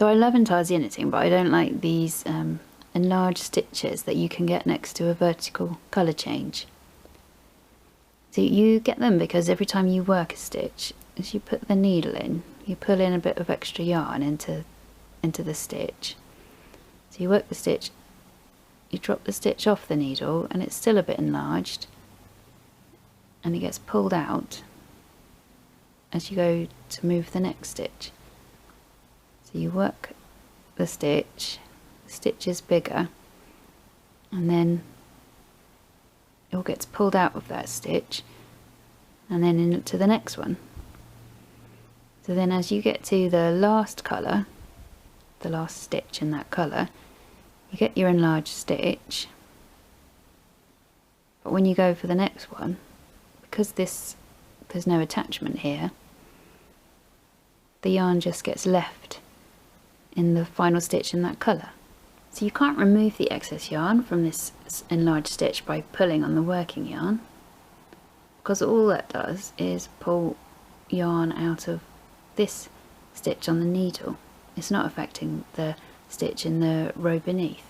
So I love intarsia knitting, but I don't like these enlarged stitches that you can get next to a vertical colour change. So you get them because every time you work a stitch, as you put the needle in, you pull in a bit of extra yarn into the stitch. So you work the stitch, you drop the stitch off the needle, and it's still a bit enlarged, and it gets pulled out as you go to move the next stitch. So you work the stitch is bigger, and then it all gets pulled out of that stitch and then into the next one. So then as you get to the last colour, the last stitch in that colour, you get your enlarged stitch, but when you go for the next one, because there's no attachment here, the yarn just gets left in the final stitch in that colour. So you can't remove the excess yarn from this enlarged stitch by pulling on the working yarn, because all that does is pull yarn out of this stitch on the needle. It's not affecting the stitch in the row beneath.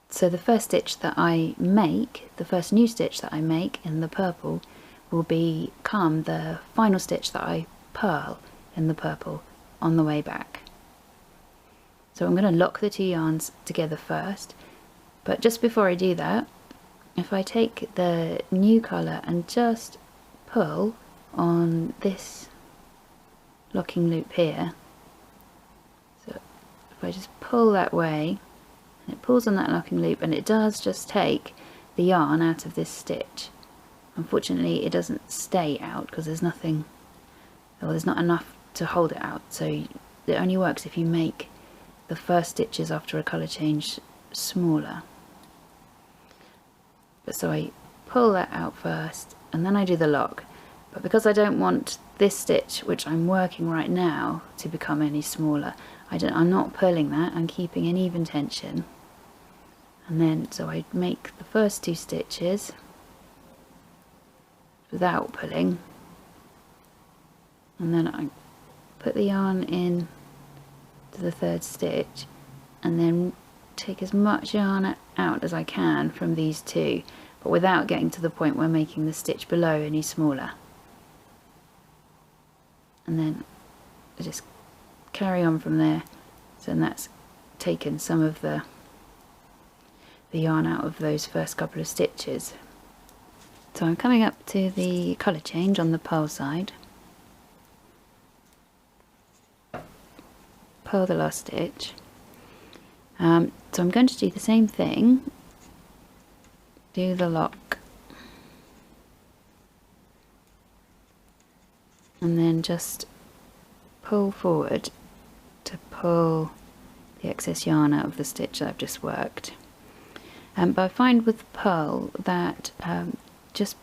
So the first stitch that I make, the first new stitch that I make in the purple, will become the final stitch that I purl in the purple on the way back. So I'm going to lock the two yarns together first, but just before I do that, if I take the new colour and just pull on this locking loop here, so if I just pull that way, and it pulls on that locking loop, and it does just take the yarn out of this stitch. Unfortunately it doesn't stay out because there's nothing, well, there's not enough to hold it out, so it only works if you make the first stitches after a colour change smaller. But so I pull that out first and then I do the lock, but because I don't want this stitch which I'm working right now to become any smaller, I'm not pulling that, I'm keeping an even tension. And then so I make the first two stitches without pulling, and then I put the yarn in to the third stitch and then take as much yarn out as I can from these two, but without getting to the point where making the stitch below any smaller. And then I just carry on from there. So then that's taken some of the yarn out of those first couple of stitches. So I'm coming up to the colour change on the purl side. Purl the last stitch. So I'm going to do the same thing. Do the lock. And then just pull forward to pull the excess yarn out of the stitch that I've just worked. But I find with purl that just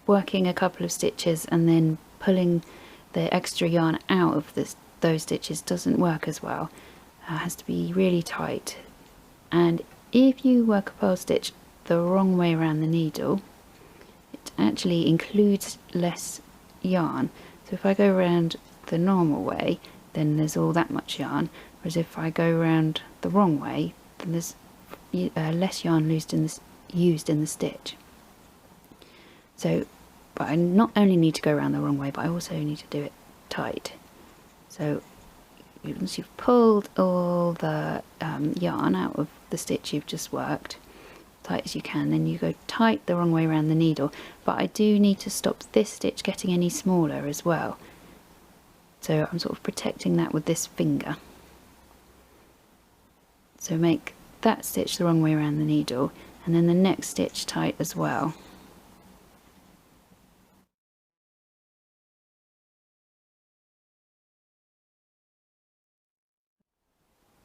working a couple of stitches and then pulling the extra yarn out of those stitches doesn't work as well. It has to be really tight, and if you work a purl stitch the wrong way around the needle, it actually includes less yarn. So if I go around the normal way, then there's all that much yarn, whereas if I go around the wrong way, then there's less yarn used in the stitch. So, but I not only need to go around the wrong way, but I also need to do it tight. So once you've pulled all the yarn out of the stitch you've just worked, tight as you can, then you go tight the wrong way around the needle. But I do need to stop this stitch getting any smaller as well. So I'm sort of protecting that with this finger. So make that stitch the wrong way around the needle, and then the next stitch tight as well.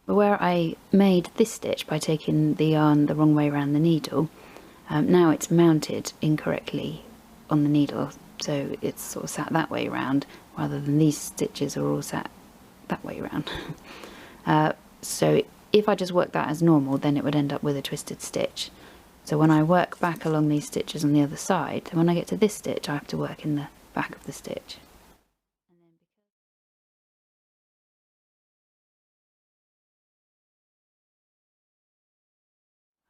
But where I made this stitch by taking the yarn the wrong way around the needle, now it's mounted incorrectly on the needle, so it's sort of sat that way around rather than these stitches are all sat that way around. So if I just work that as normal, then it would end up with a twisted stitch. So when I work back along these stitches on the other side, then when I get to this stitch, I have to work in the back of the stitch.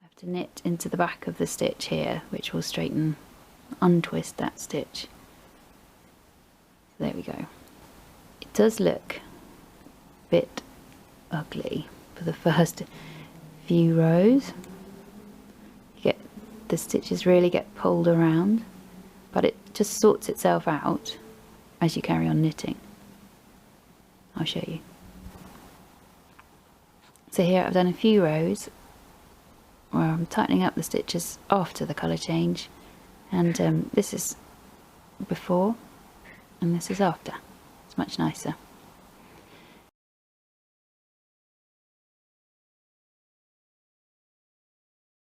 I have to knit into the back of the stitch here, which will straighten, untwist that stitch. So there we go. It does look a bit ugly for the first few rows. You get the stitches really get pulled around, but it just sorts itself out as you carry on knitting. I'll show you. So here I've done a few rows where I'm tightening up the stitches after the colour change, and this is before and this is after. It's much nicer.